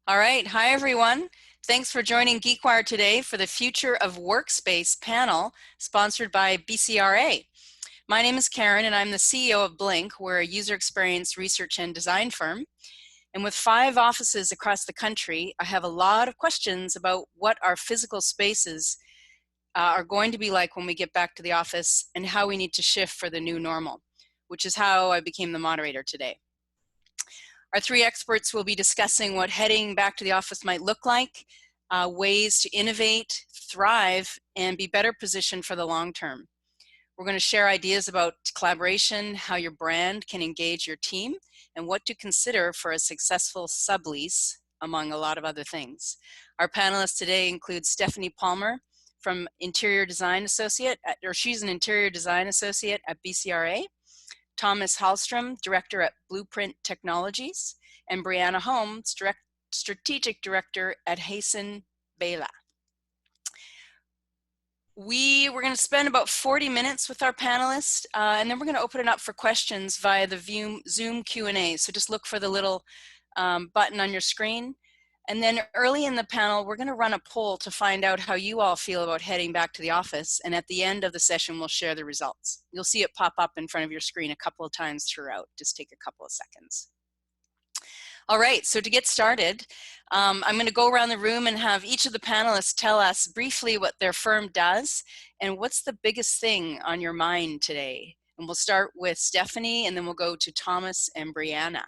All right, hi everyone. Thanks for joining GeekWire today for the Future of Workspace panel sponsored by BCRA. My name is Karen and I'm the CEO of Blink. We're a user experience research and design firm. And with 5 offices across the country, I have a lot of questions about what our physical spaces are going to be like when we get back to the office and how we need to shift for the new normal, which is how I became the moderator today. Our 3 experts will be discussing what heading back to the office might look like, ways to innovate, thrive, and be better positioned for the long term. We're going to share ideas about collaboration, how your brand can engage your team, and what to consider for a successful sublease, among a lot of other things. Our panelists today include Stephanie Palmer from Interior Design Associate, she's an Interior Design Associate at BCRA. Thomas Hallstrom, Director at Blueprint Technologies, and Brianna Holmes, Strategic Director at Hansen, Belyea. We're going to spend about 40 minutes with our panelists, and then we're going to open it up for questions via the Zoom Q&A. So just look for the little button on your screen. And then early in the panel, we're going to run a poll to find out how you all feel about heading back to the office. And at the end of the session, we'll share the results. You'll see it pop up in front of your screen a couple of times throughout. Just take a couple of seconds. All right, so to get started, I'm going to go around the room and have each of the panelists tell us briefly what their firm does and what's the biggest thing on your mind today. And we'll start with Stephanie, and then we'll go to Thomas and Brianna.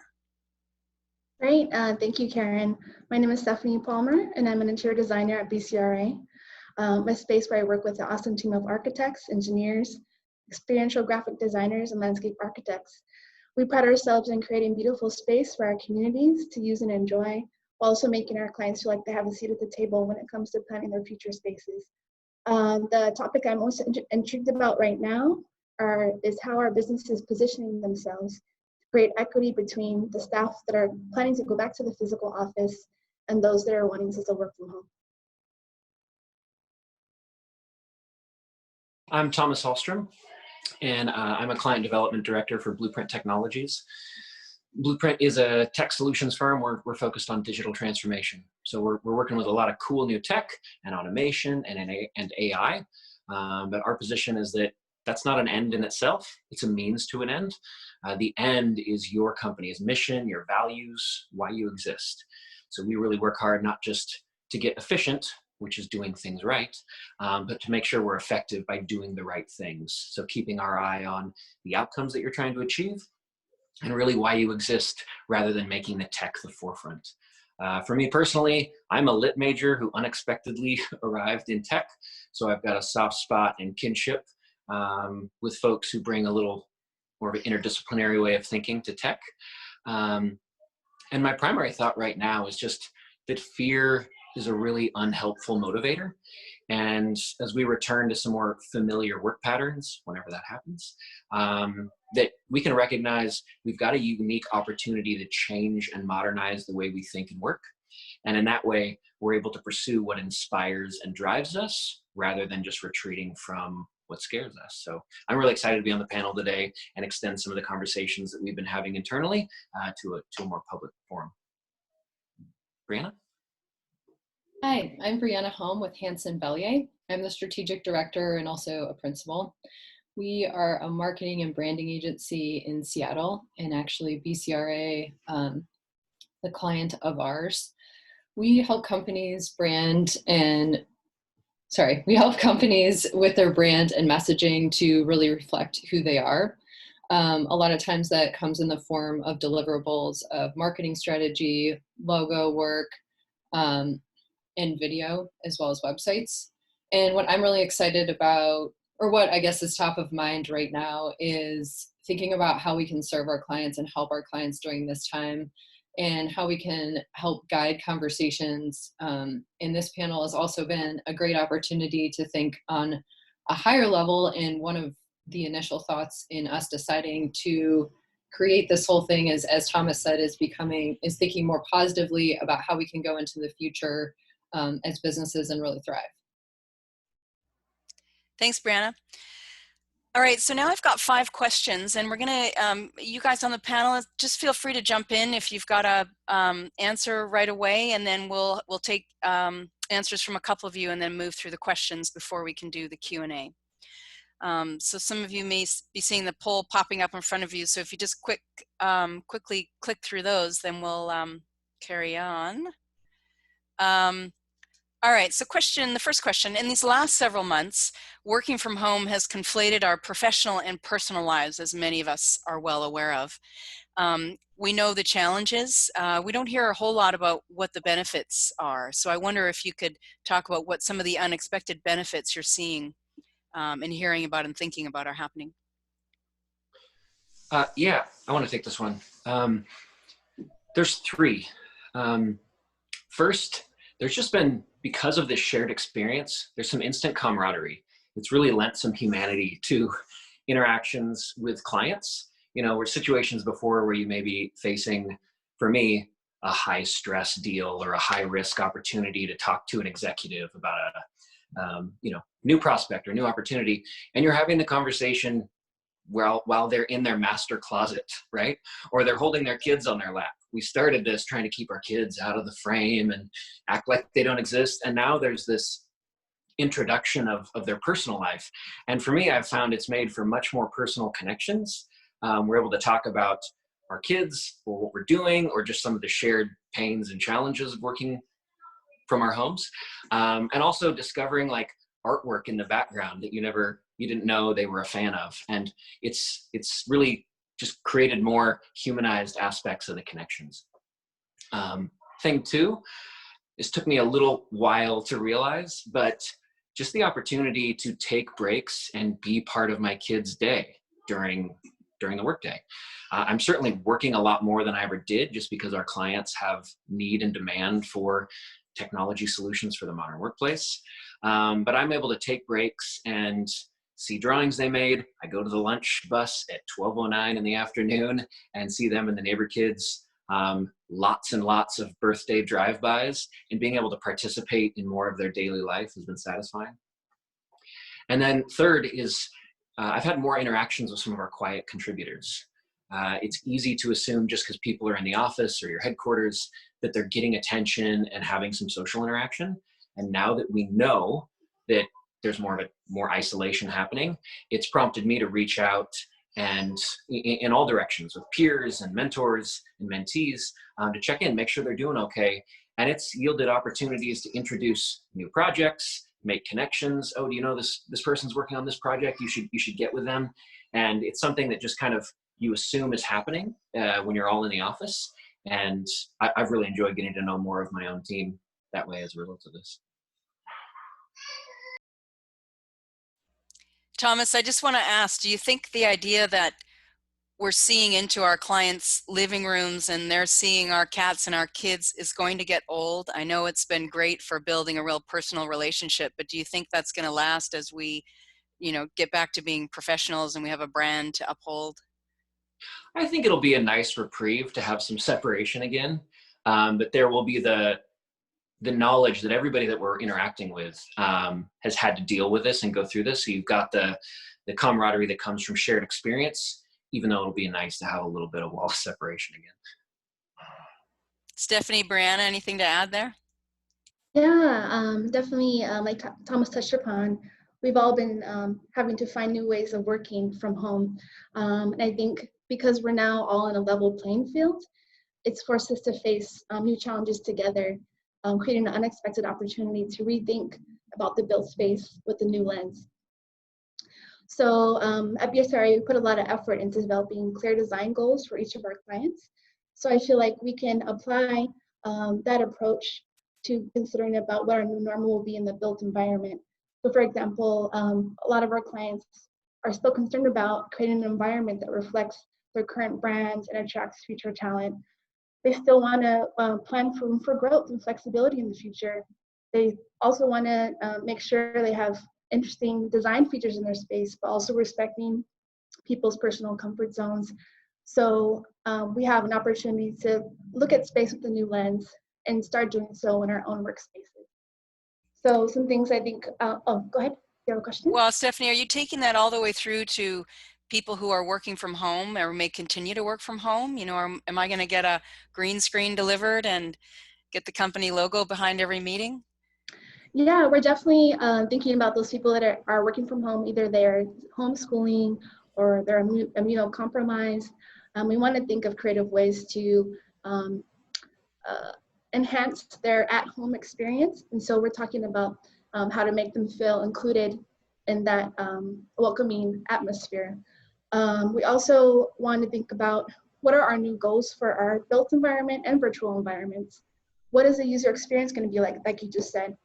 Great, thank you, Karen. My name is Stephanie Palmer, and I'm an interior designer at BCRA, a space where I work with an awesome team of architects, engineers, experiential graphic designers, and landscape architects. We pride ourselves in creating beautiful space for our communities to use and enjoy, while also making our clients feel like they have a seat at the table when it comes to planning their future spaces. The topic I'm most intrigued about right now is how our businesses positioning themselves create equity between the staff that are planning to go back to the physical office and those that are wanting to still work from home. I'm Thomas Hallstrom, and I'm a client development director for Blueprint Technologies. Blueprint is a tech solutions firm. We're focused on digital transformation. So we're working with a lot of cool new tech and automation and AI. But our position is that that's not an end in itself. It's a means to an end. The end is your company's mission, your values, why you exist. So we really work hard not just to get efficient, which is doing things right, but to make sure we're effective by doing the right things. So keeping our eye on the outcomes that you're trying to achieve and really why you exist rather than making the tech the forefront. For me personally, I'm a lit major who unexpectedly arrived in tech. So I've got a soft spot in kinship with folks who bring a little more of an interdisciplinary way of thinking to tech. And my primary thought right now is just that fear is a really unhelpful motivator. And as we return to some more familiar work patterns, whenever that happens, that we can recognize we've got a unique opportunity to change and modernize the way we think and work. And in that way, we're able to pursue what inspires and drives us rather than just retreating from what scares us. So I'm really excited to be on the panel today and extend some of the conversations that we've been having internally to a more public forum. Brianna? Hi, I'm Brianna Holmes with Hansen, Belyea. I'm the strategic director and also a principal. We are a marketing and branding agency in Seattle, and actually BCRA, the client of ours. We help companies with their brand and messaging to really reflect who they are. A lot of times that comes in the form of deliverables of marketing strategy, logo work, and video, as well as websites. And what I'm really excited about, or what I guess is top of mind right now, is thinking about how we can serve our clients and help our clients during this time, and how we can help guide conversations. And this panel has also been a great opportunity to think on a higher level, and one of the initial thoughts in us deciding to create this whole thing is, as Thomas said, is thinking more positively about how we can go into the future as businesses and really thrive. Thanks, Brianna. All right, so now I've got 5 questions, and we're gonna, you guys on the panel, just feel free to jump in if you've got a answer right away, and then we'll take answers from a couple of you and then move through the questions before we can do the Q&A. So some of you may be seeing the poll popping up in front of you, so if you just quickly click through those, then we'll carry on. All right, so the first question, in these last several months, working from home has conflated our professional and personal lives, as many of us are well aware of. We know the challenges. We don't hear a whole lot about what the benefits are. So I wonder if you could talk about what some of the unexpected benefits you're seeing and hearing about and thinking about are happening. Yeah, I want to take this one. There's 3. First, there's just been, because of this shared experience, there's some instant camaraderie. It's really lent some humanity to interactions with clients. You know, where situations before where you may be facing, for me, a high stress deal or a high risk opportunity to talk to an executive about a new prospect or new opportunity, and you're having the conversation while they're in their master closet, right? Or they're holding their kids on their lap. We started this trying to keep our kids out of the frame and act like they don't exist. And now there's this introduction of their personal life. And for me, I've found it's made for much more personal connections. We're able to talk about our kids or what we're doing, or just some of the shared pains and challenges of working from our homes. And also discovering like artwork in the background that you didn't know they were a fan of. And it's really just created more humanized aspects of the connections. Thing 2, this took me a little while to realize, but just the opportunity to take breaks and be part of my kids' day during the workday. I'm certainly working a lot more than I ever did, just because our clients have need and demand for technology solutions for the modern workplace. But I'm able to take breaks and see drawings they made. I go to the lunch bus at 12:09 in the afternoon and see them and the neighbor kids. Lots and lots of birthday drive-bys, and being able to participate in more of their daily life has been satisfying. And then 3rd is I've had more interactions with some of our quiet contributors. It's easy to assume just because people are in the office or your headquarters that they're getting attention and having some social interaction. And now that we know that there's more isolation happening, it's prompted me to reach out and in all directions with peers and mentors and mentees to check in, make sure they're doing okay. And it's yielded opportunities to introduce new projects, make connections. Oh, do you know this person's working on this project? You should get with them. And it's something that just kind of you assume is happening when you're all in the office. And I've really enjoyed getting to know more of my own team that way as a result of this. Thomas, I just want to ask, do you think the idea that we're seeing into our clients' living rooms and they're seeing our cats and our kids is going to get old? I know it's been great for building a real personal relationship, but do you think that's going to last as we, get back to being professionals and we have a brand to uphold? I think it'll be a nice reprieve to have some separation again, but there will be the knowledge that everybody that we're interacting with has had to deal with this and go through this. So you've got the camaraderie that comes from shared experience, even though it'll be nice to have a little bit of wall separation again. Stephanie, Brianna, anything to add there? Yeah, definitely, like Thomas touched upon, we've all been having to find new ways of working from home. And I think because we're now all in a level playing field, it's forced us to face new challenges together, creating an unexpected opportunity to rethink about the built space with a new lens. So at BCRA, we put a lot of effort into developing clear design goals for each of our clients. So I feel like we can apply that approach to considering about what our new normal will be in the built environment. So for example, a lot of our clients are still concerned about creating an environment that reflects their current brands and attracts future talent. They still want to plan for room for growth and flexibility in the future. They also want to make sure they have interesting design features in their space, but also respecting people's personal comfort zones. So we have an opportunity to look at space with a new lens and start doing so in our own workspaces. So some things I think, oh, go ahead. you have a question? Well, Stephanie, are you taking that all the way through to people who are working from home or may continue to work from home? You know, am I going to get a green screen delivered and get the company logo behind every meeting? Yeah, we're definitely thinking about those people that are working from home. Either they're homeschooling or they're immunocompromised. We want to think of creative ways to enhance their at-home experience. And so we're talking about how to make them feel included in that welcoming atmosphere. We also want to think about what are our new goals for our built environment and virtual environments. What is the user experience going to be like you just said,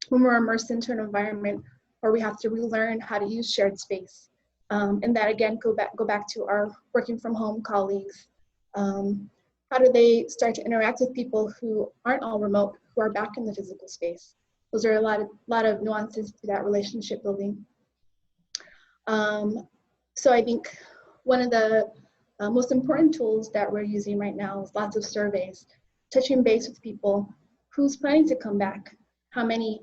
when we're immersed into an environment where we have to relearn how to use shared space. And that again, go back to our working from home colleagues. How do they start to interact with people who aren't all remote, who are back in the physical space? Those are a lot of nuances to that relationship building. So I think one of the most important tools that we're using right now is lots of surveys, touching base with people. Who's planning to come back? How many?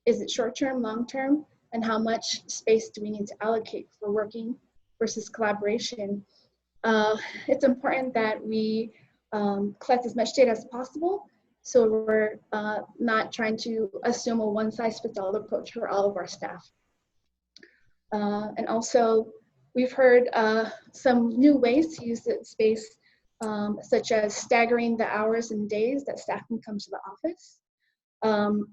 Is it short-term, long-term? And how much space do we need to allocate for working versus collaboration? It's important that we collect as much data as possible, so we're not trying to assume a one-size-fits-all approach for all of our staff. And also, we've heard some new ways to use the space, such as staggering the hours and days that staff can come to the office.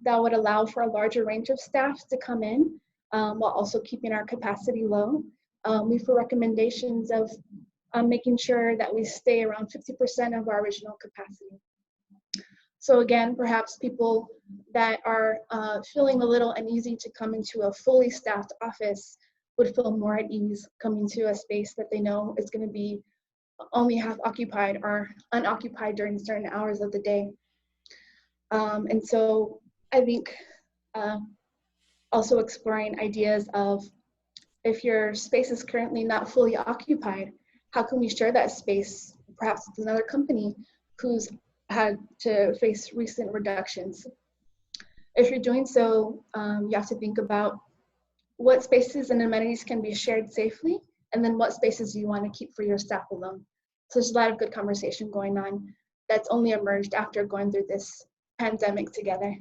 That would allow for a larger range of staff to come in while also keeping our capacity low. We've heard recommendations of making sure that we stay around 50% of our original capacity. So again, perhaps people that are feeling a little uneasy to come into a fully staffed office would feel more at ease coming to a space that they know is going to be only half occupied or unoccupied during certain hours of the day. And so I think also exploring ideas of, if your space is currently not fully occupied, how can we share that space perhaps with another company who's had to face recent reductions? If you're doing so, you have to think about what spaces and amenities can be shared safely, and then what spaces you want to keep for your staff alone. So there's a lot of good conversation going on that's only emerged after going through this pandemic together.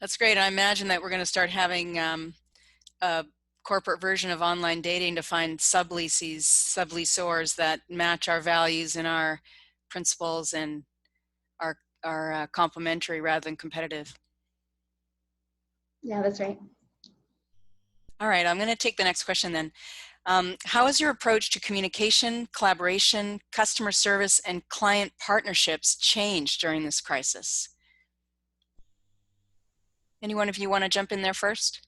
That's great. I imagine that we're going to start having a corporate version of online dating to find sublessors that match our values and our principles and are complementary rather than competitive. Yeah, that's right. All right, I'm going to take the next question then. How has your approach to communication, collaboration, customer service, and client partnerships changed during this crisis? Anyone of you want to jump in there first?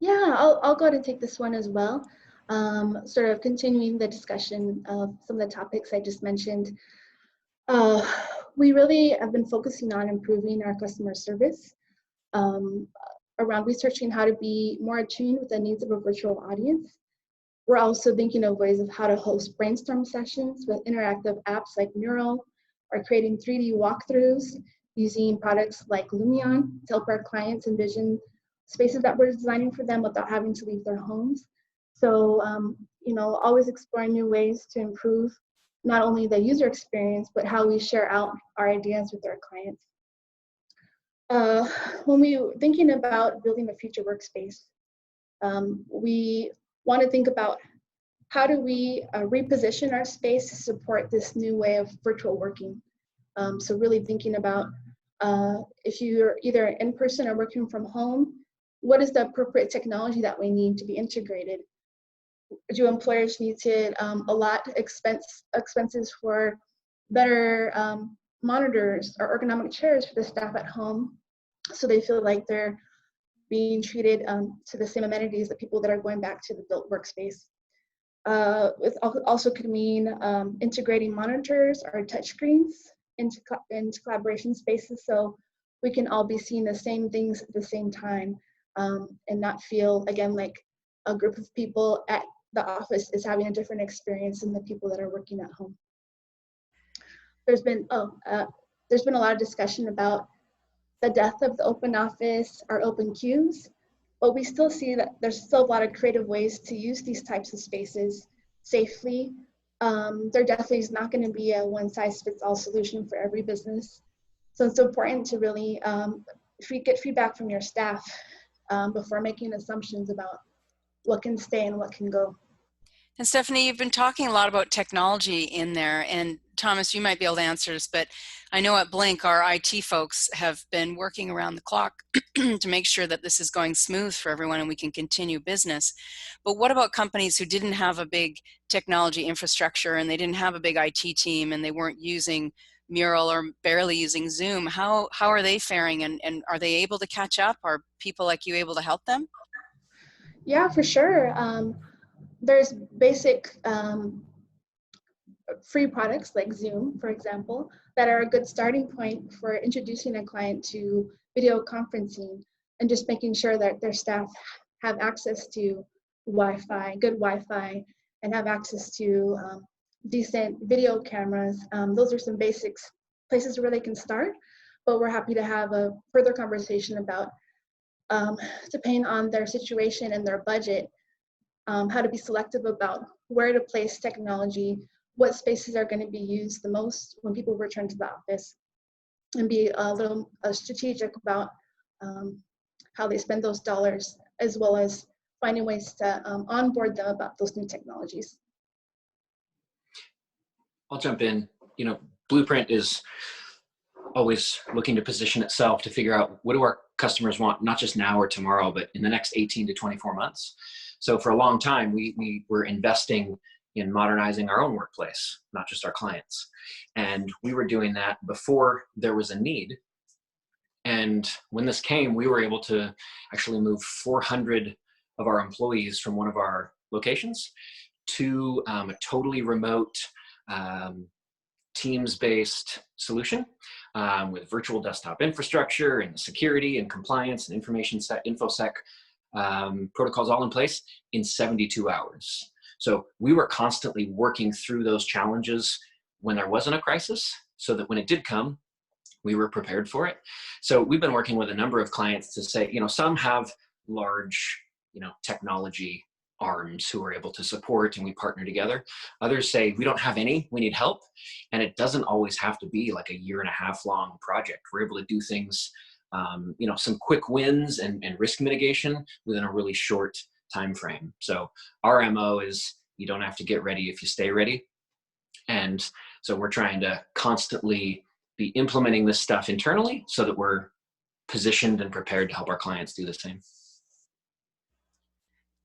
Yeah, I'll go ahead and take this one as well. Sort of continuing the discussion of some of the topics I just mentioned. We really have been focusing on improving our customer service around researching how to be more attuned with the needs of a virtual audience. We're also thinking of ways of how to host brainstorm sessions with interactive apps like Mural, or creating 3D walkthroughs using products like Lumion to help our clients envision spaces that we're designing for them without having to leave their homes. So, you know, always exploring new ways to improve not only the user experience, but how we share out our ideas with our clients. When we were thinking about building the future workspace, we want to think about how do we reposition our space to support this new way of virtual working. So really thinking about if you're either in person or working from home, what is the appropriate technology that we need to be integrated? Do employers need to allot expenses for better monitors or ergonomic chairs for the staff at home, so they feel like they're being treated to the same amenities that people that are going back to the built workspace? It also could mean integrating monitors or touchscreens into collaboration spaces, so we can all be seeing the same things at the same time, and not feel, again, like a group of people at the office is having a different experience than the people that are working at home. There's been a lot of discussion about the death of the open office or open queues, but we still see that there's still a lot of creative ways to use these types of spaces safely. There definitely is not going to be a one-size-fits-all solution for every business. So it's important to really get feedback from your staff before making assumptions about what can stay and what can go. And Stephanie, you've been talking a lot about technology in there, and Thomas, you might be able to answer this, but I know at Blink, our IT folks have been working around the clock to make sure that this is going smooth for everyone and we can continue business. But what about companies who didn't have a big technology infrastructure and they didn't have a big IT team and they weren't using Mural or barely using Zoom? How are they faring, and are they able to catch up? Are people like you able to help them? Yeah, for sure. There's basic free products like Zoom, for example, that are a good starting point for introducing a client to video conferencing and just making sure that their staff have access to Wi-Fi, good Wi-Fi, and have access to decent video cameras. Those are some basics, places where they can start, but we're happy to have a further conversation about, depending on their situation and their budget, how to be selective about where to place technology, what spaces are going to be used the most when people return to the office, and be a little strategic about how they spend those dollars, as well as finding ways to onboard them about those new technologies. I'll jump in. You know, Blueprint is always looking to position itself to figure out what do our customers want, not just now or tomorrow, but in the next 18 to 24 months. So for a long time, we were investing in modernizing our own workplace, not just our clients. And we were doing that before there was a need. And when this came, we were able to actually move 400 of our employees from one of our locations to a totally remote Teams-based solution with virtual desktop infrastructure and security and compliance and information set, InfoSec protocols all in place in 72 hours. So we were constantly working through those challenges when there wasn't a crisis, so that when it did come, we were prepared for it. So we've been working with a number of clients to say, you know, some have large, you know, technology arms who are able to support, and we partner together. Others say, we don't have any, we need help. And it doesn't always have to be like a 1.5 year long project. We're able to do things, you know, some quick wins and risk mitigation within a really short time frame. So our MO is you don't have to get ready if you stay ready. And so we're trying to constantly be implementing this stuff internally so that we're positioned and prepared to help our clients do the same.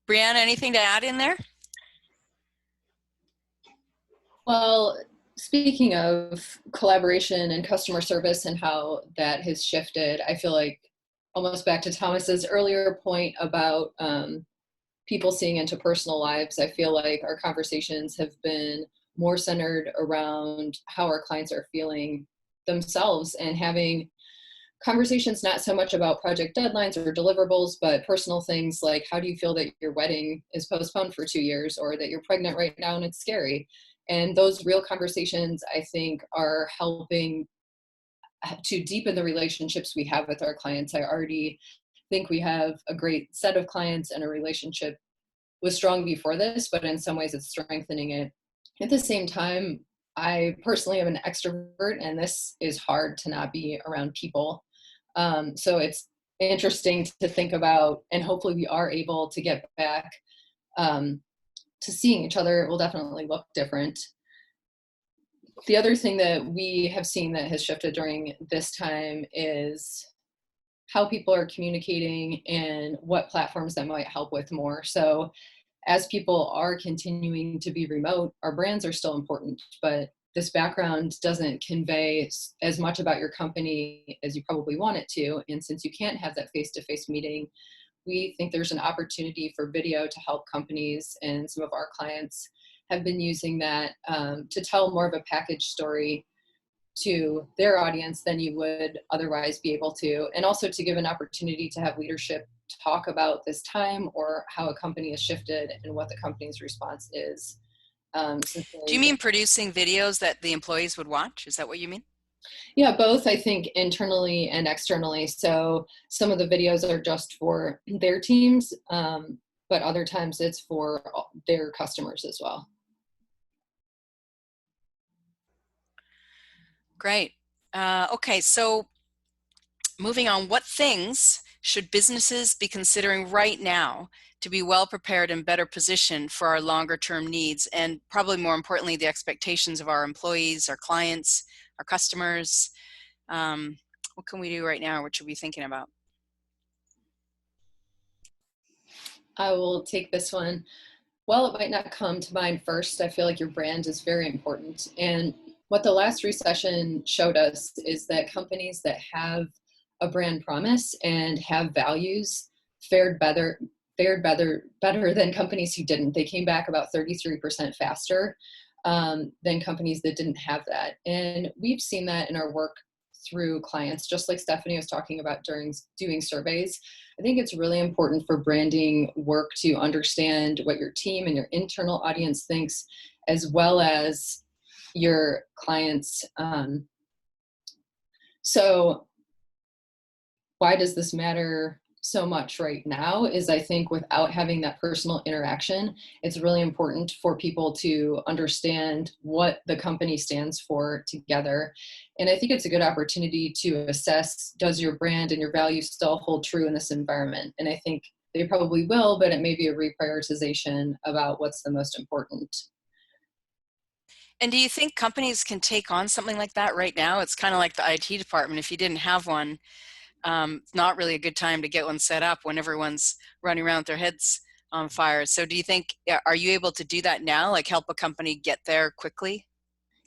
Brianna, anything to add in there? Well, speaking of collaboration and customer service and how that has shifted, I feel like almost back to Thomas's earlier point about people seeing into personal lives, I feel like our conversations have been more centered around how our clients are feeling themselves, and having conversations not so much about project deadlines or deliverables, but personal things like, how do you feel that your wedding is postponed for 2 years, or that you're pregnant right now and it's scary? And those real conversations, I think, are helping to deepen the relationships we have with our clients. I already think we have a great set of clients, and a relationship was strong before this, but in some ways it's strengthening it. At the same time, I personally am an extrovert, and this is hard to not be around people. So it's interesting to think about, and hopefully we are able to get back to seeing each other. It will definitely look different. The other thing that we have seen that has shifted during this time is how people are communicating and what platforms that might help with more. So as people are continuing to be remote, our brands are still important, but this background doesn't convey as much about your company as you probably want it to. And since you can't have that face-to-face meeting, we think there's an opportunity for video to help companies, and some of our clients have been using that to tell more of a package story to their audience than you would otherwise be able to, and also to give an opportunity to have leadership talk about this time, or how a company has shifted and what the company's response is. Do you mean producing videos that the employees would watch? Is that what you mean? Yeah, both, I think, internally and externally. So some of the videos are just for their teams, but other times it's for their customers as well. Great. Okay, so moving on, what things should businesses be considering right now to be well prepared and better positioned for our longer term needs, and probably more importantly, the expectations of our employees, our clients, our customers? What can we do right now? What should we be thinking about? I will take this one. Well, it might not come to mind first. I feel like your brand is very important. And what the last recession showed us is that companies that have a brand promise and have values fared better than companies who didn't. They came back about 33% faster than companies that didn't have that. And we've seen that in our work through clients, just like Stephanie was talking about during doing surveys. I think it's really important for branding work to understand what your team and your internal audience thinks, as well as your clients. So why does this matter so much right now is, I think, without having that personal interaction, it's really important for people to understand what the company stands for together. And I think it's a good opportunity to assess, does your brand and your values still hold true in this environment? And I think they probably will, but it may be a reprioritization about what's the most important. And do you think companies can take on something like that right now? It's kind of like the IT department. If you didn't have one, it's not really a good time to get one set up when everyone's running around with their heads on fire. So do you think, are you able to do that now, like help a company get there quickly?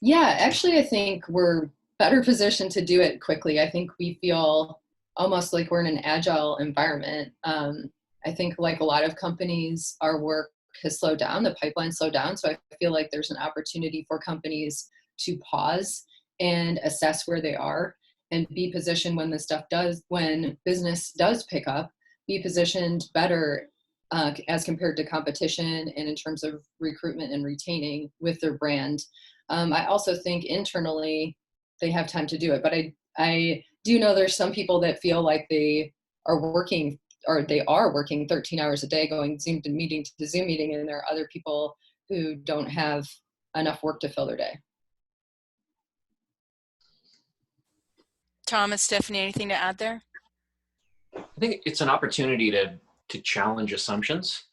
Yeah, actually, I think we're better positioned to do it quickly. I think we feel almost like we're in an agile environment. I think, like a lot of companies, our work has slowed down, the pipeline slowed down. So I feel like there's an opportunity for companies to pause and assess where they are and be positioned when when business does pick up, be positioned better as compared to competition and in terms of recruitment and retaining with their brand. I also think internally they have time to do it, but I do know there's some people that feel like they are working 13 hours a day, going Zoom to meeting to Zoom meeting, and there are other people who don't have enough work to fill their day. Thomas, Stephanie, anything to add there? I think it's an opportunity to challenge assumptions.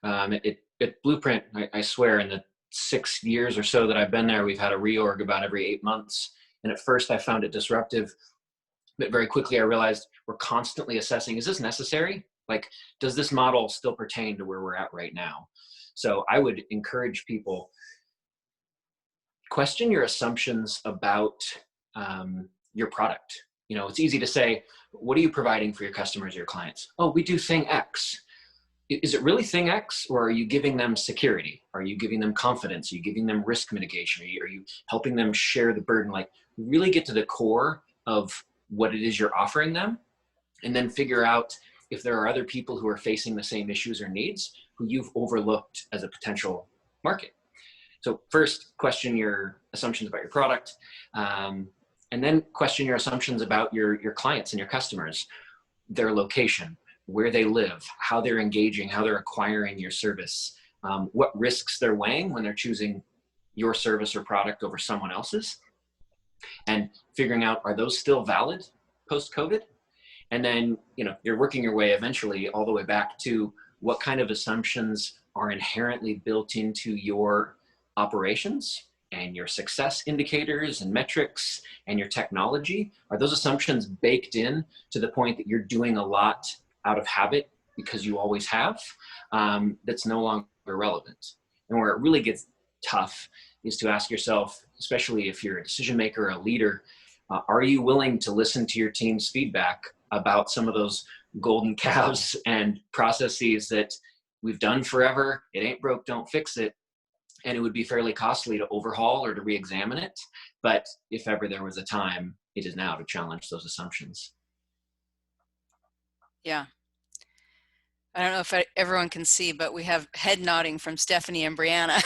At Blueprint, I swear, in the 6 years or so that I've been there, we've had a reorg about every 8 months. And at first I found it disruptive, but very quickly I realized we're constantly assessing, is this necessary? Like, does this model still pertain to where we're at right now? So I would encourage people, question your assumptions about your product. You know, it's easy to say, what are you providing for your customers, your clients? Oh, we do thing X. Is it really thing X, or are you giving them security? Are you giving them confidence? Are you giving them risk mitigation? Are you helping them share the burden? Like, really get to the core of what it is you're offering them, and then figure out if there are other people who are facing the same issues or needs who you've overlooked as a potential market. So first, question your assumptions about your product, and then question your assumptions about your clients and your customers, their location, where they live, how they're engaging, how they're acquiring your service, what risks they're weighing when they're choosing your service or product over someone else's, and figuring out, are those still valid post-COVID? And then, you know, you're working your way eventually all the way back to what kind of assumptions are inherently built into your operations and your success indicators and metrics and your technology. Are those assumptions baked in to the point that you're doing a lot out of habit because you always have, that's no longer relevant? And where it really gets tough is to ask yourself, especially if you're a decision maker, a leader, are you willing to listen to your team's feedback about some of those golden calves and processes that we've done forever? It ain't broke, don't fix it. And it would be fairly costly to overhaul or to re-examine it. But if ever there was a time, it is now to challenge those assumptions. Yeah. I don't know if everyone can see, but we have head nodding from Stephanie and Brianna.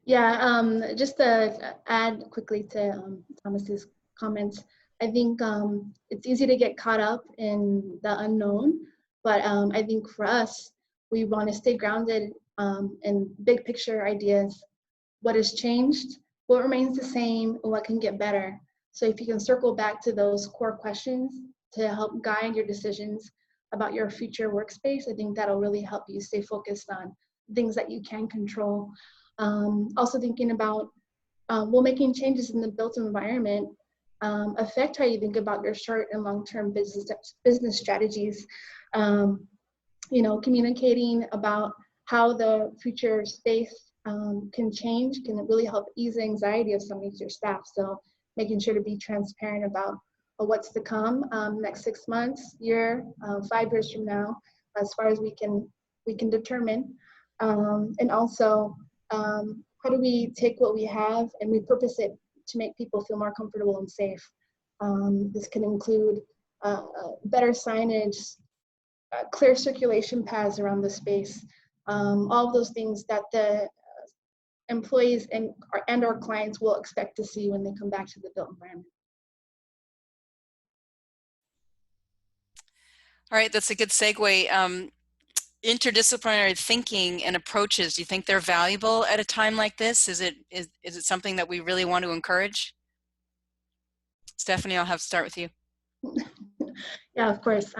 Yeah, just to add quickly to Thomas's comments, I think it's easy to get caught up in the unknown, but I think for us, we want to stay grounded in big picture ideas. What has changed, what remains the same, and what can get better. So if you can circle back to those core questions to help guide your decisions about your future workspace, I think that'll really help you stay focused on things that you can control. Also thinking about, will making changes in the built environment affect how you think about your short and long-term business strategies? You know, communicating about how the future space can change can really help ease the anxiety of some of your staff. So making sure to be transparent about what's to come next 6 months, year, 5 years from now, as far as we can determine. And also, how do we take what we have and repurpose it to make people feel more comfortable and safe? This can include better signage, clear circulation paths around the space, all of those things that the employees and our clients will expect to see when they come back to the built environment. All right, that's a good segue. Interdisciplinary thinking and approaches, do you think they're valuable at a time like this? Is it something that we really want to encourage? Stephanie, I'll have to start with you. Yeah, of course.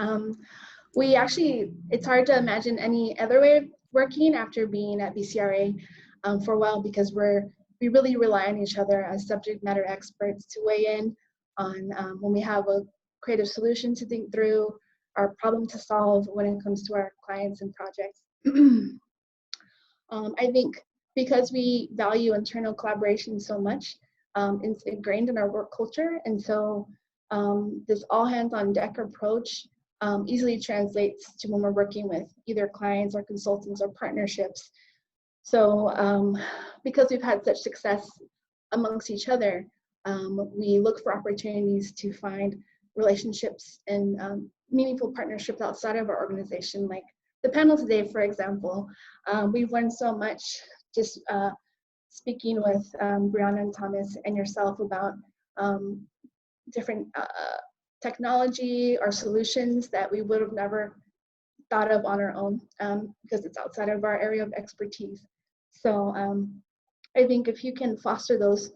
We actually, it's hard to imagine any other way of working after being at BCRA for a while, because we really rely on each other as subject matter experts to weigh in on when we have a creative solution to think through, our problem to solve when it comes to our clients and projects. I think because we value internal collaboration so much, it's ingrained in our work culture, and so this all hands on deck approach easily translates to when we're working with either clients or consultants or partnerships. So because we've had such success amongst each other, we look for opportunities to find relationships and meaningful partnerships outside of our organization. Like the panel today, for example, we've learned so much just speaking with Brianna and Thomas and yourself about different technology or solutions that we would have never thought of on our own because it's outside of our area of expertise. So I think if you can foster those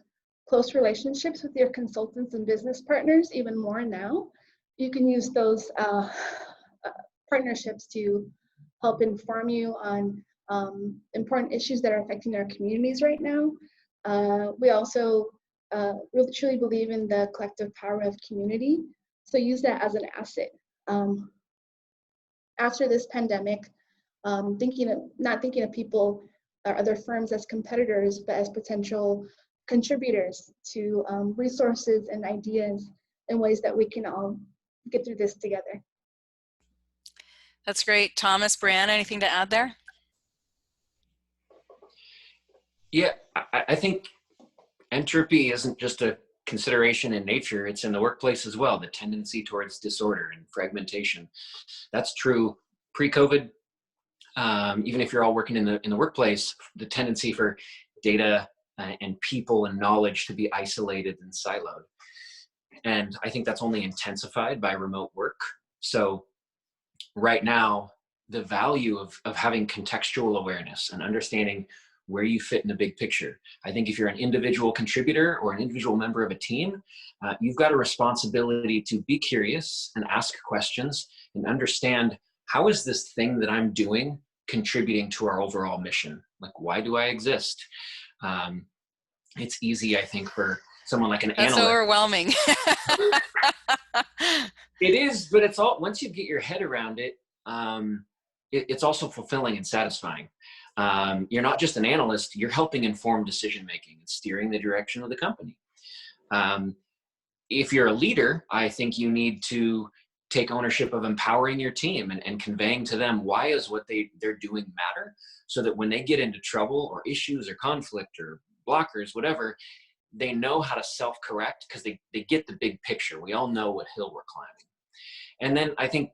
close relationships with your consultants and business partners even more now, you can use those partnerships to help inform you on important issues that are affecting our communities right now. We also really truly believe in the collective power of community, so use that as an asset. After this pandemic, not thinking of people or other firms as competitors, but as potential contributors to resources and ideas in ways that we can all get through this together. That's great. Thomas, Brianna, anything to add there? Yeah, I think entropy isn't just a consideration in nature, it's in the workplace as well, the tendency towards disorder and fragmentation. That's true pre-COVID. Even if you're all working in the workplace, the tendency for data and people and knowledge to be isolated and siloed. And I think that's only intensified by remote work. So right now, the value of having contextual awareness and understanding where you fit in the big picture. I think if you're an individual contributor or an individual member of a team, you've got a responsibility to be curious and ask questions and understand, how is this thing that I'm doing contributing to our overall mission? Like, why do I exist? It's easy, I think, for someone like an analyst. That's overwhelming. It is, but it's all, once you get your head around it, it's also fulfilling and satisfying. You're not just an analyst, you're helping inform decision-making and steering the direction of the company. If you're a leader, I think you need to take ownership of empowering your team and conveying to them why is what they're doing matter, so that when they get into trouble or issues or conflict or blockers, whatever, they know how to self-correct because they get the big picture. We all know what hill we're climbing. And then I think,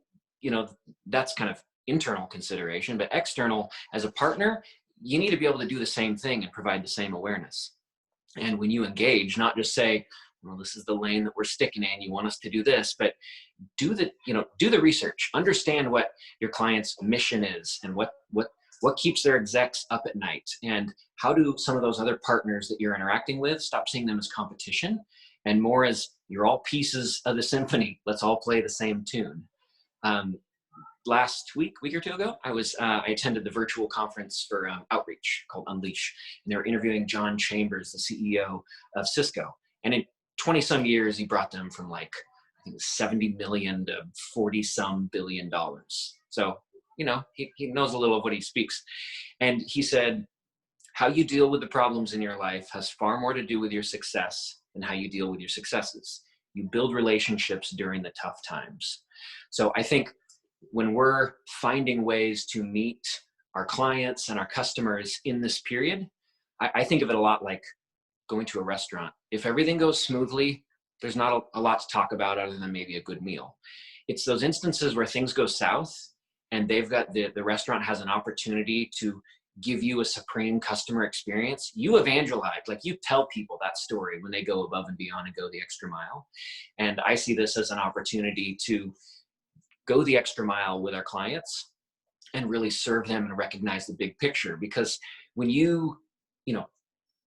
that's kind of internal consideration, but external, as a partner, you need to be able to do the same thing and provide the same awareness. And when you engage, not just say, well, this is the lane that we're sticking in, you want us to do this, but do the research, understand what your client's mission is and what keeps their execs up at night, and how do some of those other partners that you're interacting with stop seeing them as competition and more as you're all pieces of the symphony. Let's all play the same tune. Last week or two ago, I attended the virtual conference for Outreach called Unleash, and they were interviewing John Chambers, the CEO of Cisco. And in 20 some years, he brought them from like, I think it was 70 million to 40 some billion dollars. So, he knows a little of what he speaks. And he said, how you deal with the problems in your life has far more to do with your success than how you deal with your successes. You build relationships during the tough times. So I think when we're finding ways to meet our clients and our customers in this period, I think of it a lot like going to a restaurant. If everything goes smoothly, there's not a lot to talk about other than maybe a good meal. It's those instances where things go south and they've got the restaurant has an opportunity to give you a supreme customer experience. You evangelize, like you tell people that story when they go above and beyond and go the extra mile. And I see this as an opportunity to go the extra mile with our clients and really serve them and recognize the big picture. Because when you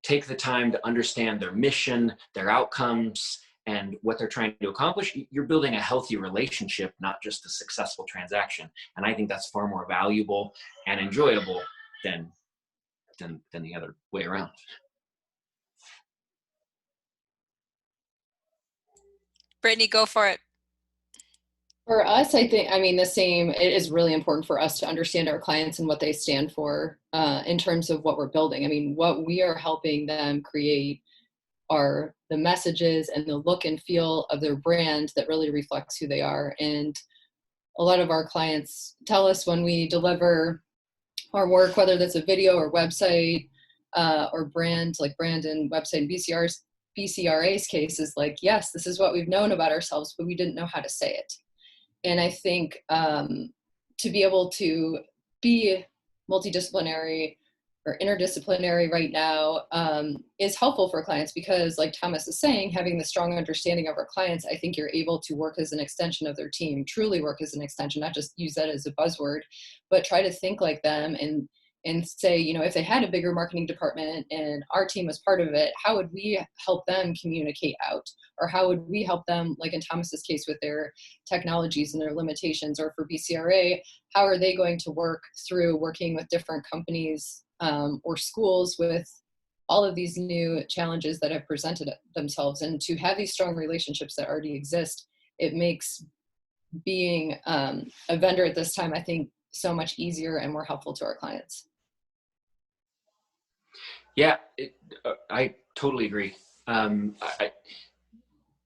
take the time to understand their mission, their outcomes, and what they're trying to accomplish, you're building a healthy relationship, not just a successful transaction. And I think that's far more valuable and enjoyable than the other way around. Brittany, go for it. For us, I think, the same, it is really important for us to understand our clients and what they stand for in terms of what we're building. What we are helping them create are the messages and the look and feel of their brand that really reflects who they are. And a lot of our clients tell us when we deliver our work, whether that's a video or website or brand, like brand and website and BCRA's case is like, yes, this is what we've known about ourselves, but we didn't know how to say it. And I think to be able to be multidisciplinary or interdisciplinary right now is helpful for clients because, like Thomas is saying, having the strong understanding of our clients, I think you're able to work as an extension of their team, truly work as an extension, not just use that as a buzzword, but try to think like them and say, if they had a bigger marketing department and our team was part of it, how would we help them communicate out? Or how would we help them, like in Thomas's case with their technologies and their limitations, or for BCRA, how are they going to work through working with different companies or schools with all of these new challenges that have presented themselves? And to have these strong relationships that already exist, it makes being a vendor at this time, I think, so much easier and more helpful to our clients. Yeah, I totally agree.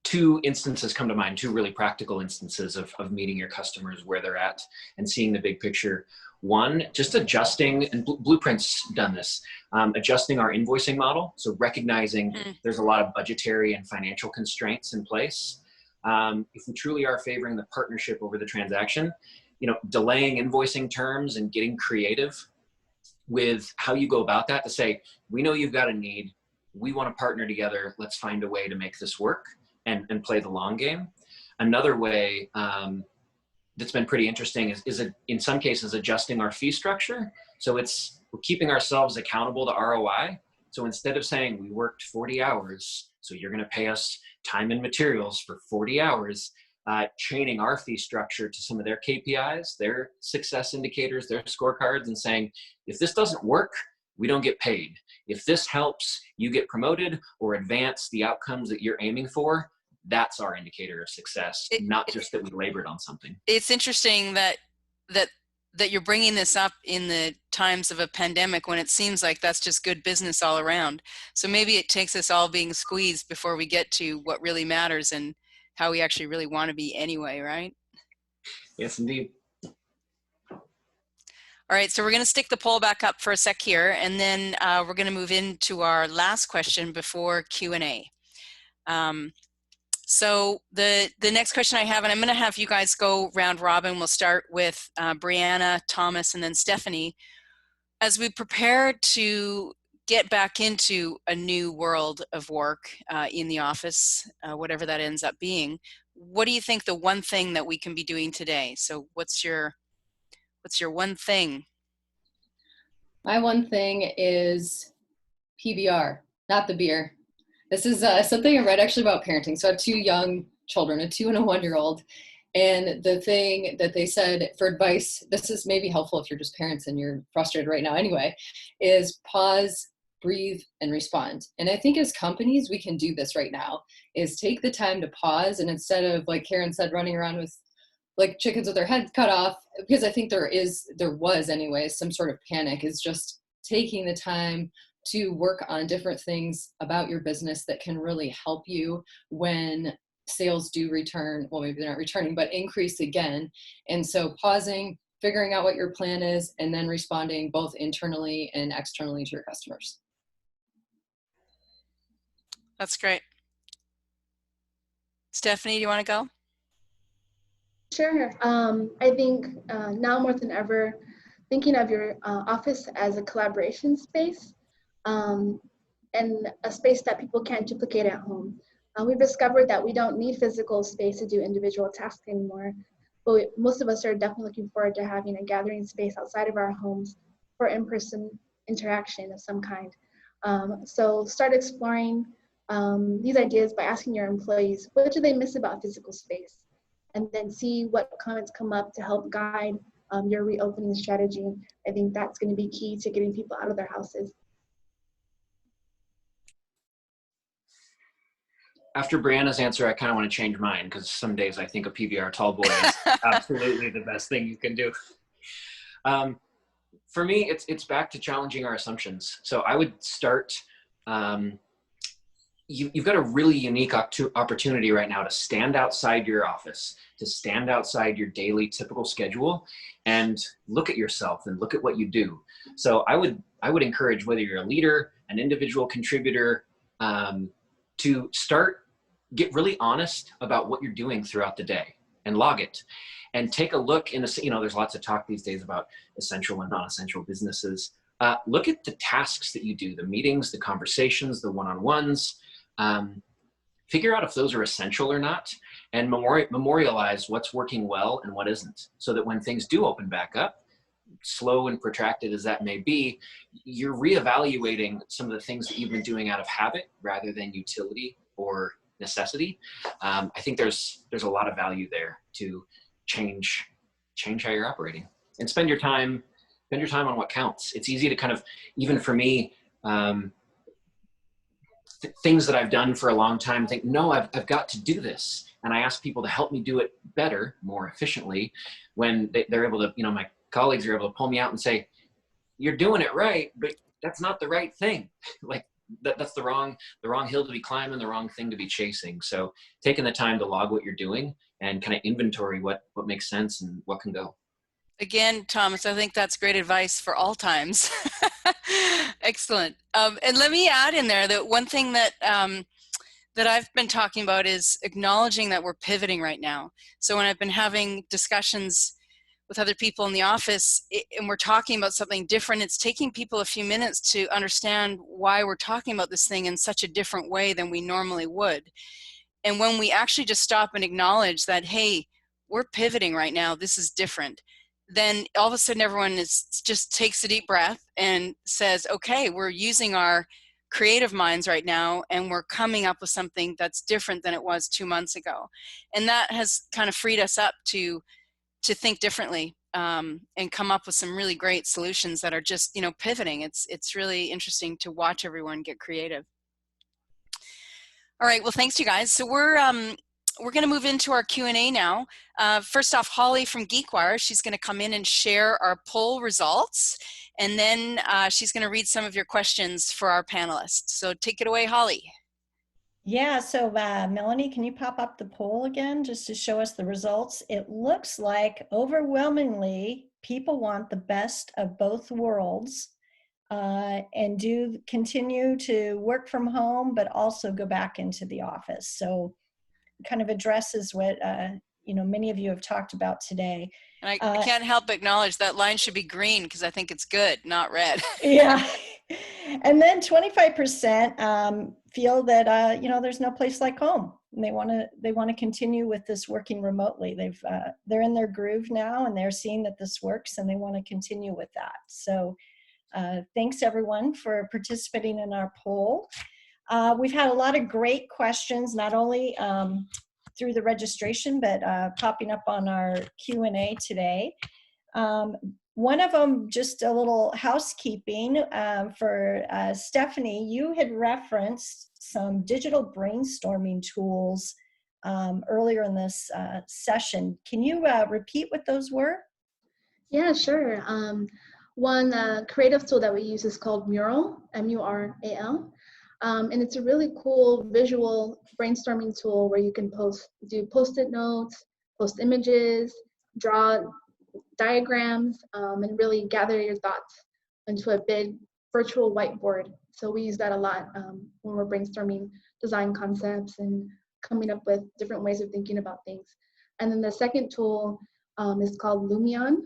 Two instances come to mind, two really practical instances of meeting your customers where they're at and seeing the big picture. One, just adjusting, and Blueprint's done this, adjusting our invoicing model. So recognizing there's a lot of budgetary and financial constraints in place. If we truly are favoring the partnership over the transaction, delaying invoicing terms and getting creative with how you go about that to say, we know you've got a need, we want to partner together, let's find a way to make this work and play the long game. Another way that's been pretty interesting is in some cases adjusting our fee structure. So we're keeping ourselves accountable to ROI. So instead of saying we worked 40 hours, so you're going to pay us time and materials for 40 hours, chaining our fee structure to some of their KPIs, their success indicators, their scorecards, and saying, if this doesn't work, we don't get paid. If this helps you get promoted or advance the outcomes that you're aiming for, that's our indicator of success, not just that we labored on something. It's interesting that you're bringing this up in the times of a pandemic when it seems like that's just good business all around. So maybe it takes us all being squeezed before we get to what really matters and how we actually really want to be anyway, right? Yes, indeed. All right, so we're going to stick the poll back up for a sec here, and then we're going to move into our last question before Q&A. So the next question I have, and I'm going to have you guys go round robin. We'll start with Brianna, Thomas, and then Stephanie. As we prepare to get back into a new world of work in the office, whatever that ends up being, what do you think the one thing that we can be doing today? So what's your one thing? My one thing is PBR, not the beer. This is something I read actually about parenting. So I have 2 young children, a 2 and a 1-year-old. And the thing that they said for advice, this is maybe helpful if you're just parents and you're frustrated right now anyway, is pause, breathe, and respond. And I think as companies, we can do this right now, is take the time to pause. And instead of, like Karen said, running around with like chickens with their heads cut off, because I think there was anyway, some sort of panic, is just taking the time to work on different things about your business that can really help you when sales do return. Well, maybe they're not returning, but increase again. And so pausing, figuring out what your plan is, and then responding both internally and externally to your customers. That's great. Stephanie, do you want to go? Sure. I think now more than ever, thinking of your office as a collaboration space and a space that people can't duplicate at home. We've discovered that we don't need physical space to do individual tasks anymore, but most of us are definitely looking forward to having a gathering space outside of our homes for in-person interaction of some kind. So start exploring these ideas by asking your employees, what do they miss about physical space? And then see what comments come up to help guide your reopening strategy. I think that's going to be key to getting people out of their houses. After Brianna's answer, I kind of want to change mine, because some days I think a PBR tall boy is absolutely the best thing you can do. For me, it's back to challenging our assumptions. So I would start, you've got a really unique opportunity right now to stand outside your office, to stand outside your daily typical schedule and look at yourself and look at what you do. So I would encourage, whether you're a leader, an individual contributor, to get really honest about what you're doing throughout the day and log it, and take a look there's lots of talk these days about essential and non-essential businesses. Look at the tasks that you do, the meetings, the conversations, the one-on-ones. Figure out if those are essential or not, and memorialize what's working well and what isn't, so that when things do open back up, slow and protracted as that may be, you're reevaluating some of the things that you've been doing out of habit rather than utility or necessity. I think there's a lot of value there to change how you're operating, and spend your time on what counts. It's easy to kind of, even for me, things that I've done for a long time, think, no, I've got to do this. And I ask people to help me do it better, more efficiently, when they're able to, my colleagues are able to pull me out and say, you're doing it right, but that's not the right thing. Like that's the wrong hill to be climbing, the wrong thing to be chasing. So taking the time to log what you're doing and kind of inventory what makes sense and what can go. Again, Thomas, I think that's great advice for all times. Excellent. And let me add in there that one thing that that I've been talking about is acknowledging that we're pivoting right now. So when I've been having discussions with other people in the office and we're talking about something different, it's taking people a few minutes to understand why we're talking about this thing in such a different way than we normally would. And when we actually just stop and acknowledge that, hey, we're pivoting right now, this is different, then all of a sudden everyone just takes a deep breath and says, okay, we're using our creative minds right now and we're coming up with something that's different than it was 2 months ago. And that has kind of freed us up to think differently and come up with some really great solutions that are just, pivoting. It's really interesting to watch everyone get creative. All right, well, thanks you guys. So we're going to move into our Q&A now. First off, Holly from GeekWire, she's going to come in and share our poll results, and then she's going to read some of your questions for our panelists. So take it away, Holly. Yeah, so Melanie, can you pop up the poll again just to show us the results? It looks like overwhelmingly people want the best of both worlds and do continue to work from home, but also go back into the office. So kind of addresses what many of you have talked about today. And I can't help but acknowledge that line should be green because I think it's good, not red. Yeah. And then 25% feel that, there's no place like home. And they want to continue with this working remotely. They're in their groove now, and they're seeing that this works, and they want to continue with that. So thanks everyone for participating in our poll. We've had a lot of great questions, not only through the registration, but popping up on our Q&A today. One of them, just a little housekeeping for Stephanie. You had referenced some digital brainstorming tools earlier in this session. Can you repeat what those were? Yeah, sure. One creative tool that we use is called Mural, M-U-R-A-L. And it's a really cool visual brainstorming tool where you can do Post-it notes, post images, draw diagrams, and really gather your thoughts into a big virtual whiteboard. So we use that a lot when we're brainstorming design concepts and coming up with different ways of thinking about things. And then the second tool is called Lumion,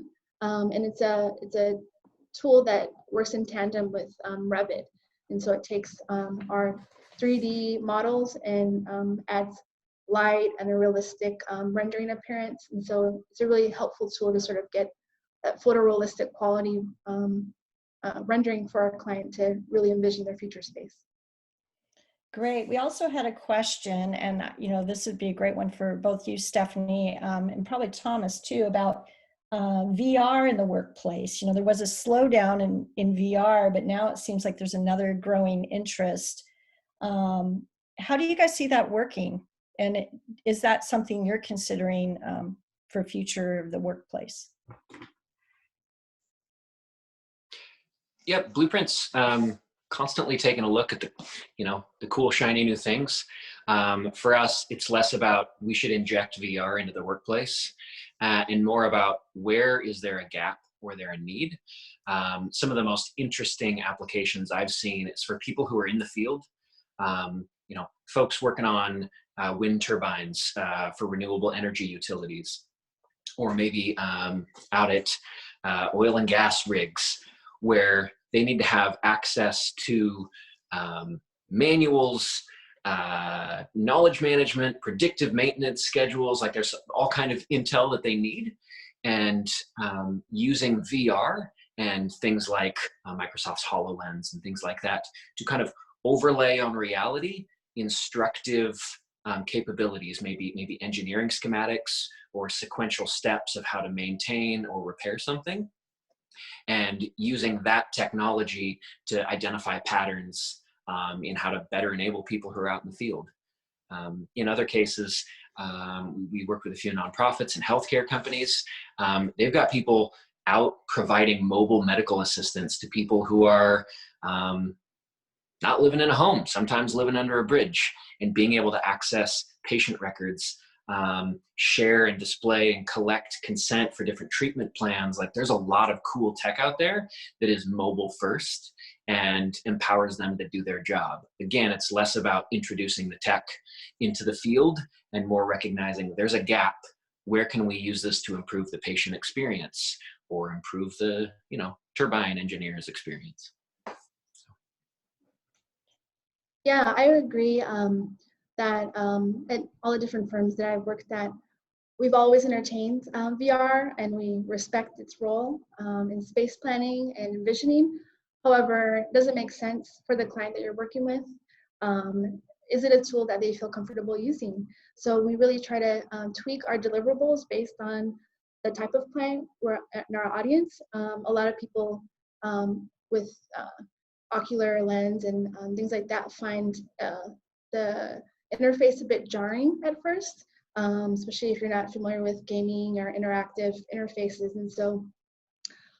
and it's a tool that works in tandem with Revit. And so it takes our 3D models and adds light and a realistic rendering appearance. And so it's a really helpful tool to sort of get that photorealistic quality rendering for our client to really envision their future space. Great. We also had a question, and this would be a great one for both you, Stephanie, and probably Thomas too, about VR in the workplace. There was a slowdown in VR, but now it seems like there's another growing interest. How do you guys see that working? And is that something you're considering for future of the workplace? Yep, Blueprint's constantly taking a look at the cool shiny new things. For us, it's less about we should inject VR into the workplace and more about where is there a gap or there a need. Some of the most interesting applications I've seen is for people who are in the field. Folks working on wind turbines for renewable energy utilities, or maybe out at oil and gas rigs where they need to have access to manuals, knowledge management, predictive maintenance schedules. Like there's all kind of intel that they need, and using VR and things like Microsoft's HoloLens and things like that to kind of overlay on reality instructive capabilities, maybe engineering schematics or sequential steps of how to maintain or repair something, and using that technology to identify patterns in how to better enable people who are out in the field. In other cases, we work with a few nonprofits and healthcare companies. They've got people out providing mobile medical assistance to people who are not living in a home, sometimes living under a bridge, and being able to access patient records, share and display and collect consent for different treatment plans. Like there's a lot of cool tech out there that is mobile first and empowers them to do their job. Again, it's less about introducing the tech into the field and more recognizing there's a gap. Where can we use this to improve the patient experience or improve the, turbine engineer's experience? Yeah, I would agree that at all the different firms that I've worked at, we've always entertained VR, and we respect its role in space planning and envisioning. However, does it make sense for the client that you're working with? Is it a tool that they feel comfortable using? So we really try to tweak our deliverables based on the type of client we're in our audience. A lot of people with ocular lens and things like that find the interface a bit jarring at first, especially if you're not familiar with gaming or interactive interfaces. And so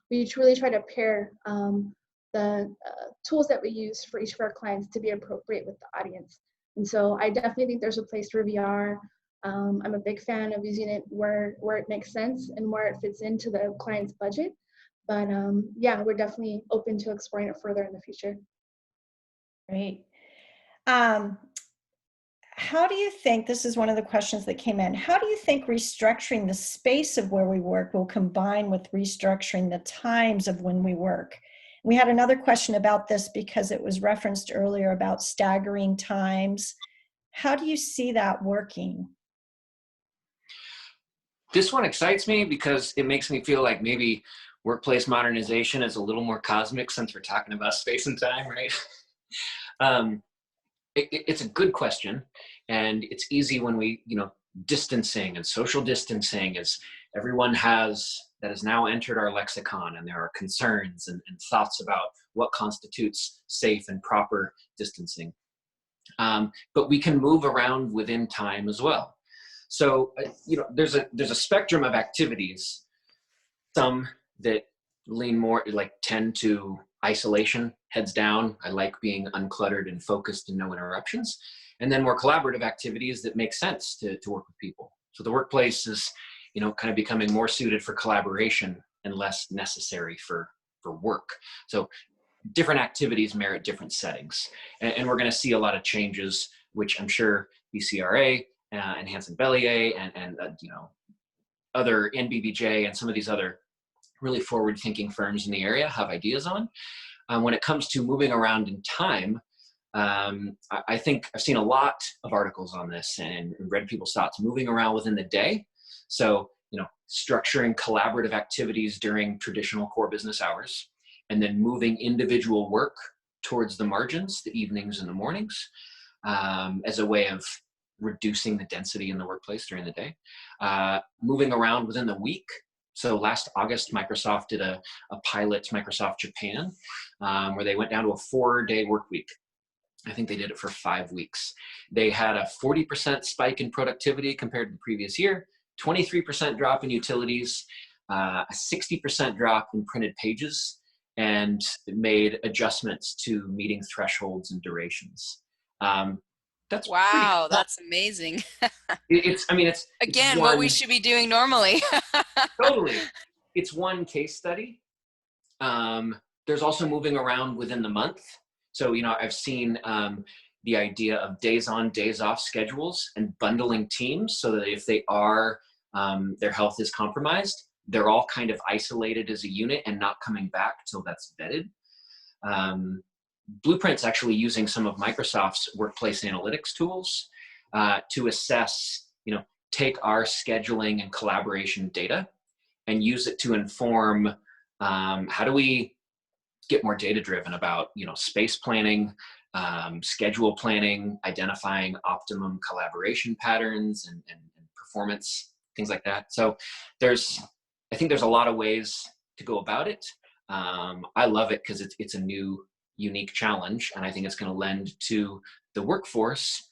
we really try to pair the tools that we use for each of our clients to be appropriate with the audience. And so I definitely think there's a place for VR. I'm a big fan of using it where it makes sense and where it fits into the client's budget. But yeah, we're definitely open to exploring it further in the future. Great. how do you think, this is one of the questions that came in, how do you think restructuring the space of where we work will combine with restructuring the times of when we work? We had another question about this because it was referenced earlier about staggering times. How do you see that working? This one excites me because it makes me feel like maybe workplace modernization is a little more cosmic since we're talking about space and time, right? It's a good question, and it's easy when we, distancing and social distancing is everyone has now entered our lexicon, and there are concerns and thoughts about what constitutes safe and proper distancing. But we can move around within time as well. So, there's a spectrum of activities, some that lean more, like tend to isolation, heads down. I like being uncluttered and focused and no interruptions. And then more collaborative activities that make sense to work with people. So the workplace is, kind of becoming more suited for collaboration and less necessary for work. So different activities merit different settings. And we're going to see a lot of changes, which I'm sure BCRA and Hansen, Belyea and other NBBJ and some of these other really forward-thinking firms in the area have ideas on. When it comes to moving around in time, I think I've seen a lot of articles on this and read people's thoughts moving around within the day. So, structuring collaborative activities during traditional core business hours, and then moving individual work towards the margins, the evenings and the mornings, as a way of reducing the density in the workplace during the day. Moving around within the week. So last August, Microsoft did a pilot, Microsoft Japan, where they went down to a 4-day work week. I think they did it for 5 weeks. They had a 40% spike in productivity compared to the previous year, 23% drop in utilities, a 60% drop in printed pages, and made adjustments to meeting thresholds and durations. That's wow, pretty, that's amazing. it's Again, one, what we should be doing normally. totally. It's one case study. There's also moving around within the month. So, I've seen the idea of days on, days off schedules and bundling teams so that if they are, their health is compromised, they're all kind of isolated as a unit and not coming back till that's vetted. Blueprint's actually using some of Microsoft's workplace analytics tools to assess, take our scheduling and collaboration data and use it to inform how do we get more data driven about, space planning, schedule planning, identifying optimum collaboration patterns and performance, things like that. So I think there's a lot of ways to go about it. I love it because it's a new, unique challenge. And I think it's going to lend to the workforce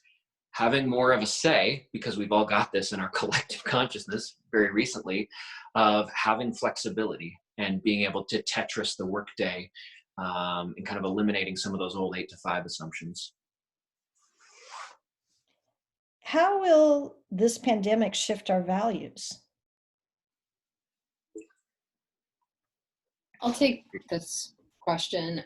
having more of a say, because we've all got this in our collective consciousness very recently, of having flexibility and being able to Tetris the workday and kind of eliminating some of those old 8 to 5 assumptions. How will this pandemic shift our values? I'll take this question.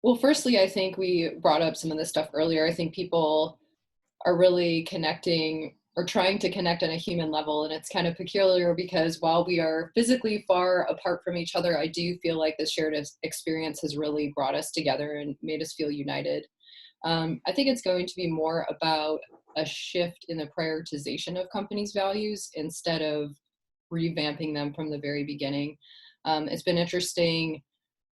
Well, firstly, I think we brought up some of this stuff earlier. I think people are really connecting or trying to connect on a human level. And it's kind of peculiar because while we are physically far apart from each other, I do feel like this shared experience has really brought us together and made us feel united. I think it's going to be more about a shift in the prioritization of companies' values instead of revamping them from the very beginning. It's been interesting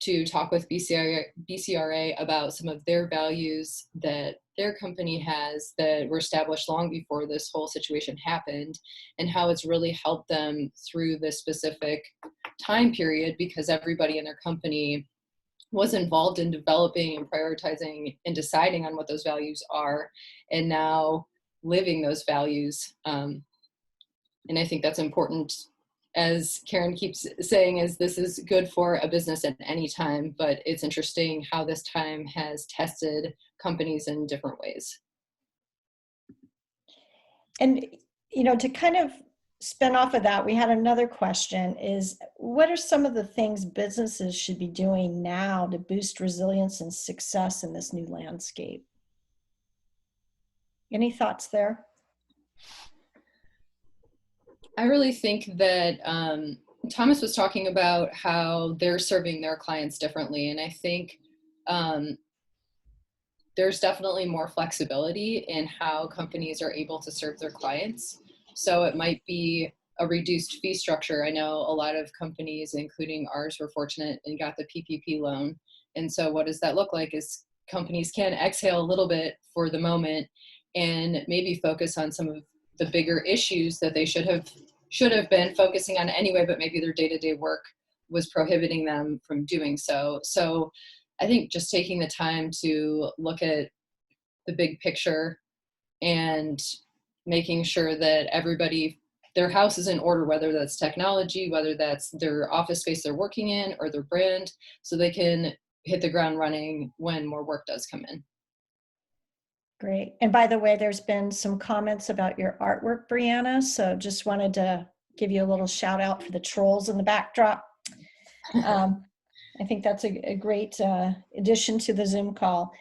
to talk with BCRA about some of their values that their company has that were established long before this whole situation happened, and how it's really helped them through this specific time period because everybody in their company was involved in developing and prioritizing and deciding on what those values are, and now living those values. And I think that's important. As Karen keeps saying, is this is good for a business at any time, but it's interesting how this time has tested companies in different ways. And, to kind of spin off of that, we had another question is, what are some of the things businesses should be doing now to boost resilience and success in this new landscape? Any thoughts there? I really think that Thomas was talking about how they're serving their clients differently. And I think there's definitely more flexibility in how companies are able to serve their clients. So it might be a reduced fee structure. I know a lot of companies, including ours, were fortunate and got the PPP loan. And so what does that look like is companies can exhale a little bit for the moment and maybe focus on some of the bigger issues that they should have been focusing on anyway, but maybe their day-to-day work was prohibiting them from doing so. So I think just taking the time to look at the big picture and making sure that everybody, their house is in order, whether that's technology, whether that's their office space they're working in or their brand, so they can hit the ground running when more work does come in. Great. And by the way, there's been some comments about your artwork, Brianna. So just wanted to give you a little shout out for the trolls in the backdrop. I think that's a great addition to the Zoom call.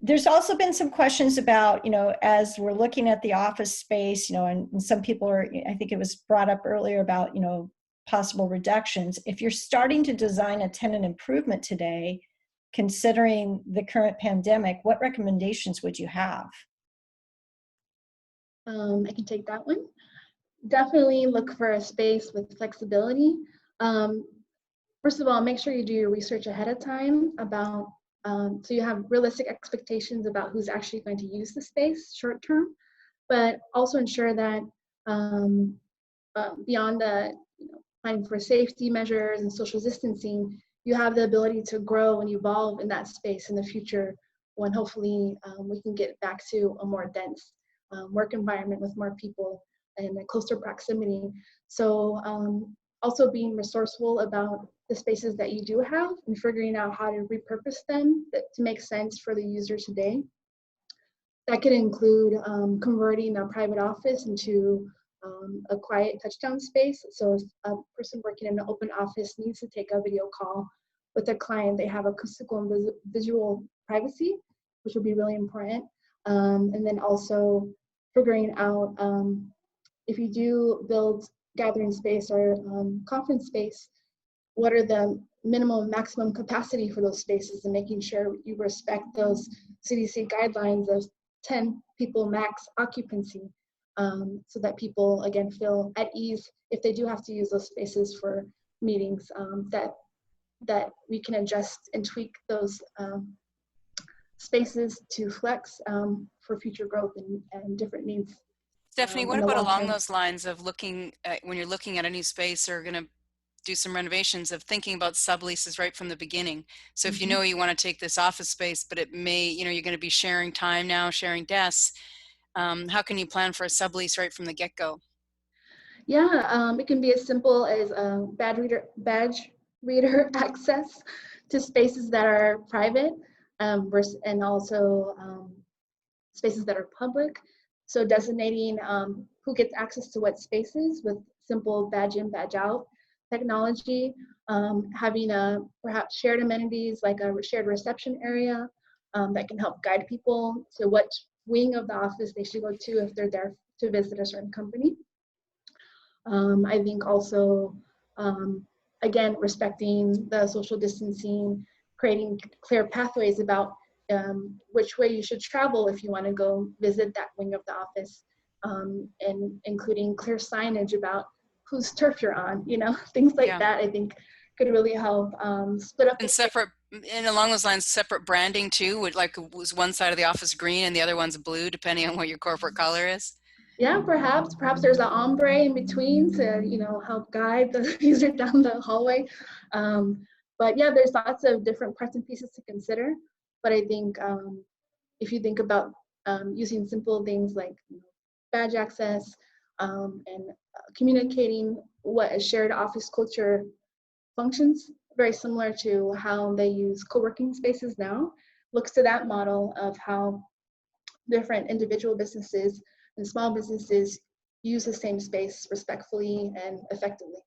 There's also been some questions about, as we're looking at the office space, and some people are, I think it was brought up earlier about, possible reductions. If you're starting to design a tenant improvement today, considering the current pandemic, what recommendations would you have? I can take that one. Definitely look for a space with flexibility. First of all, make sure you do your research ahead of time about, so you have realistic expectations about who's actually going to use the space short term, but also ensure that beyond the planning for safety measures and social distancing, you have the ability to grow and evolve in that space in the future when hopefully we can get back to a more dense work environment with more people and a closer proximity. So also being resourceful about the spaces that you do have and figuring out how to repurpose them to make sense for the user today. That could include converting a private office into a quiet touchdown space. So if a person working in an open office needs to take a video call with a client, they have acoustical and visual privacy, which would be really important. And then also figuring out if you do build gathering space or conference space, what are the minimum and maximum capacity for those spaces, and making sure you respect those CDC guidelines of 10 people max occupancy, so that people, again, feel at ease if they do have to use those spaces for meetings, that we can adjust and tweak those spaces to flex for future growth and different needs. Stephanie, what about along those lines of looking at, when you're looking at a new space or going to do some renovations, of thinking about subleases right from the beginning? So if you know you want to take this office space, but it may, you're going to be sharing time now, sharing desks, how can you plan for a sublease right from the get-go? Yeah, it can be as simple as badge reader access to spaces that are private, and also spaces that are public. So designating who gets access to what spaces with simple badge in, badge out technology, having perhaps shared amenities like a shared reception area that can help guide people to what wing of the office they should go to if they're there to visit a certain company. I think also, again, respecting the social distancing, creating clear pathways about which way you should travel if you want to go visit that wing of the office, and including clear signage about whose turf you're on, things like that, I think could really help split up. And separate, and along those lines, separate branding too, would, like, was one side of the office green and the other one's blue, depending on what your corporate color is? Yeah, perhaps there's an ombre in between to, help guide the user down the hallway. But yeah, there's lots of different parts and pieces to consider. But I think if you think about using simple things like badge access and communicating what a shared office culture functions, very similar to how they use co-working spaces now, looks to that model of how different individual businesses and small businesses use the same space respectfully and effectively.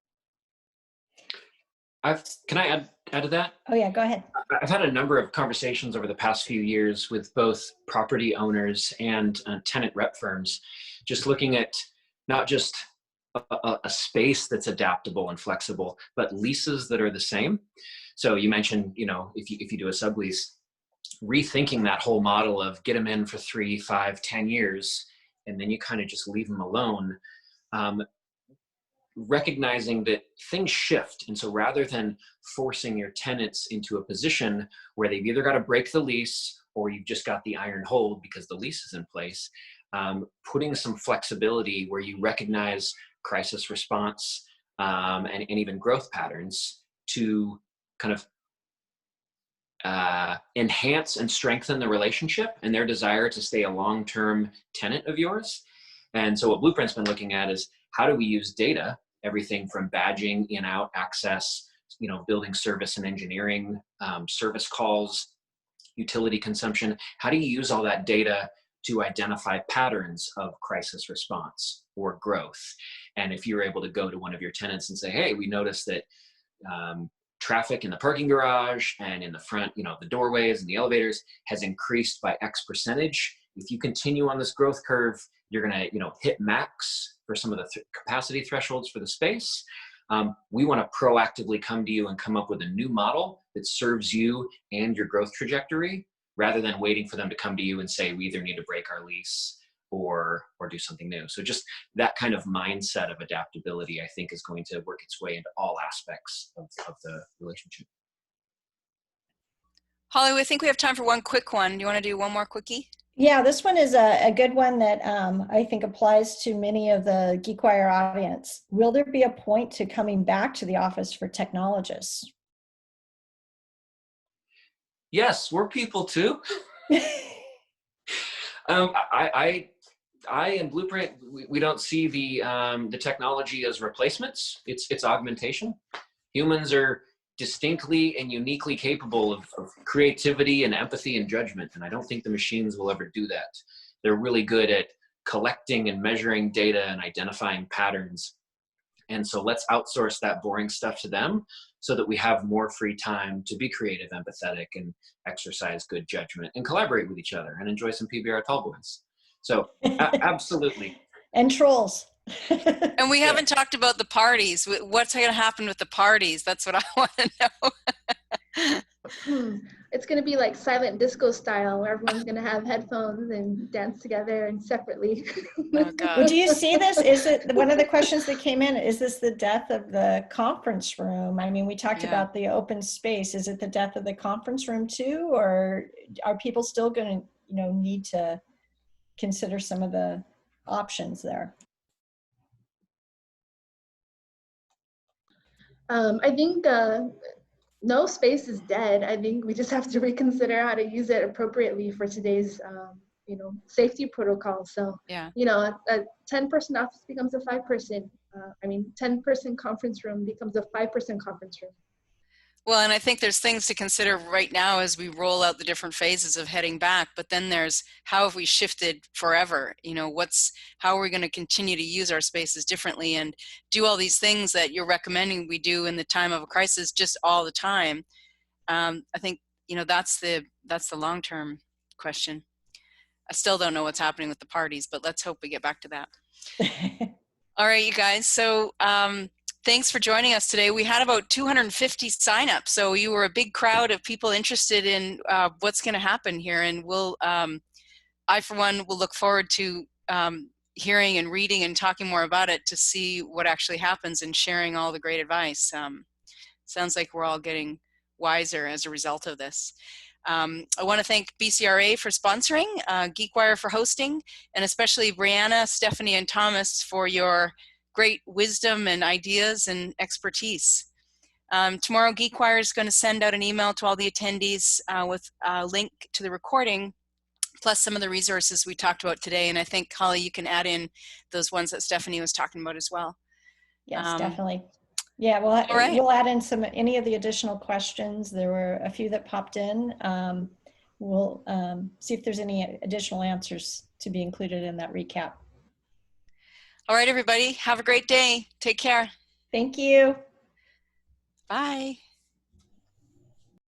Can I add to that? Oh yeah, go ahead. I've had a number of conversations over the past few years with both property owners and tenant rep firms, just looking at not just a space that's adaptable and flexible, but leases that are the same. So you mentioned, if you do a sublease, rethinking that whole model of get them in for 3, 5, 10 years, and then you kind of just leave them alone. Recognizing that things shift. And so rather than forcing your tenants into a position where they've either got to break the lease or you've just got the iron hold because the lease is in place, putting some flexibility where you recognize crisis response and even growth patterns to kind of enhance and strengthen the relationship and their desire to stay a long-term tenant of yours. And so what Blueprint's been looking at is how do we use data, everything from badging, in-out access, building service and engineering, service calls, utility consumption. How do you use all that data to identify patterns of crisis response or growth? And if you're able to go to one of your tenants and say, hey, we noticed that traffic in the parking garage and in the front, the doorways and the elevators has increased by X percentage. If you continue on this growth curve, you're going to, hit max for some of the capacity thresholds for the space. We want to proactively come to you and come up with a new model that serves you and your growth trajectory, rather than waiting for them to come to you and say, we either need to break our lease or do something new. So just that kind of mindset of adaptability, I think, is going to work its way into all aspects of the relationship. Holly, I think we have time for one quick one. Do you want to do one more quickie? Yeah, this one is a good one that I think applies to many of the GeekWire audience. Will there be a point to coming back to the office for technologists? Yes, we're people too. I and Blueprint, we don't see the technology as replacements. It's augmentation. Humans are distinctly and uniquely capable of creativity and empathy and judgment, and I don't think the machines will ever do that. They're really good at collecting and measuring data and identifying patterns. And so let's outsource that boring stuff to them so that we have more free time to be creative, empathetic, and exercise good judgment and collaborate with each other and enjoy some PBR tall boys. So absolutely. And trolls. And we haven't talked about the parties. What's going to happen with the parties? That's what I want to know. It's going to be like silent disco style, where everyone's going to have headphones and dance together and separately. Oh, God. Well, do you see this? Is it one of the questions that came in? Is this the death of the conference room? I mean, we talked about the open space. Is it the death of the conference room too, or are people still going to, need to consider some of the options there? I think no space is dead. I think we just have to reconsider how to use it appropriately for today's, safety protocol. So, a 10-person office becomes a 5-person, 10-person conference room becomes a 5-person conference room. Well, and I think there's things to consider right now as we roll out the different phases of heading back, but then there's how have we shifted forever? How are we going to continue to use our spaces differently and do all these things that you're recommending we do in the time of a crisis just all the time? I think, that's the long-term question. I still don't know what's happening with the parties, but let's hope we get back to that. All right, you guys. So, thanks for joining us today. We had about 250 signups, so you were a big crowd of people interested in what's going to happen here. And I, for one, will look forward to hearing and reading and talking more about it to see what actually happens and sharing all the great advice. Sounds like we're all getting wiser as a result of this. I want to thank BCRA for sponsoring, GeekWire for hosting, and especially Brianna, Stephanie, and Thomas for your great wisdom and ideas and expertise. Tomorrow, GeekWire is going to send out an email to all the attendees with a link to the recording, plus some of the resources we talked about today. And I think, Holly, you can add in those ones that Stephanie was talking about as well. Yes, definitely. Yeah, we'll add in any of the additional questions. There were a few that popped in. We'll see if there's any additional answers to be included in that recap. All right, everybody, have a great day. Take care. Thank you. Bye. Bye.